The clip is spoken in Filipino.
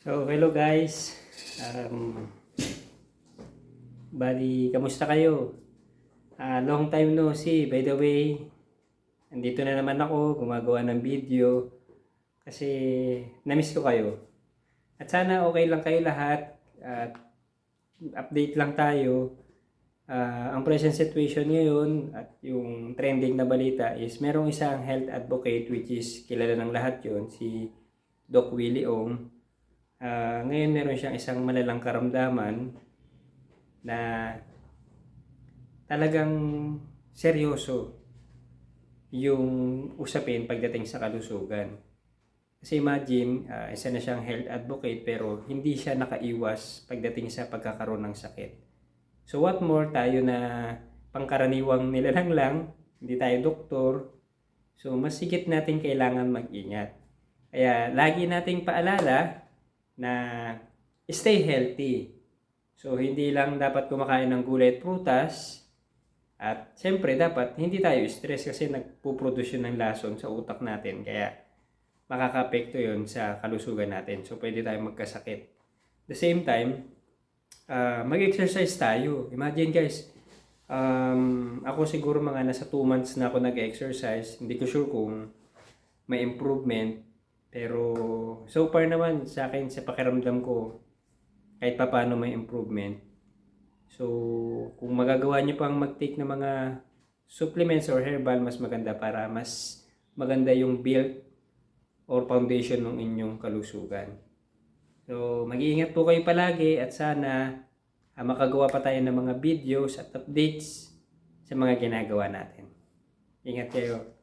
So, hello guys. Um, Kamusta kayo? Long time no see. By the way, andito na naman ako gumagawa ng video kasi namiss ko kayo. At sana okay lang kayo lahat at update lang tayo. Ang present situation ngayon at yung trending na balita is merong isang health advocate which is kilala ng lahat yon, si Doc Willie Ong. Ngayon meron siyang isang malalang karamdaman na talagang seryoso yung usapin pagdating sa kalusugan. Kasi imagine, isa na siyang health advocate pero hindi siya nakaiwas pagdating sa pagkakaroon ng sakit. So what more, tayo na pangkaraniwang nilalang lang, hindi tayo doktor. So mas higit natin kailangan mag-ingat. Kaya lagi nating paalala na stay healthy. So hindi lang dapat kumakain ng gulay at prutas. At siyempre dapat hindi tayo stress kasi nagpuproduce yun ng lason sa utak natin. Kaya makaka-apekto yun sa kalusugan natin. So pwede tayong magkasakit. At the same time, mag-exercise tayo. Imagine guys, ako siguro mga nasa 2 months na ako nag-exercise. Hindi ko sure kung may improvement. Pero so far naman sa akin, sa pakiramdam ko, kahit pa paano may improvement. So kung magagawa nyo pang mag-take ng mga supplements or herbal, mas maganda para mas maganda yung build or foundation ng inyong kalusugan. So mag-iingat po kayo palagi at sana makagawa pa tayo ng mga videos at updates sa mga ginagawa natin. Ingat kayo.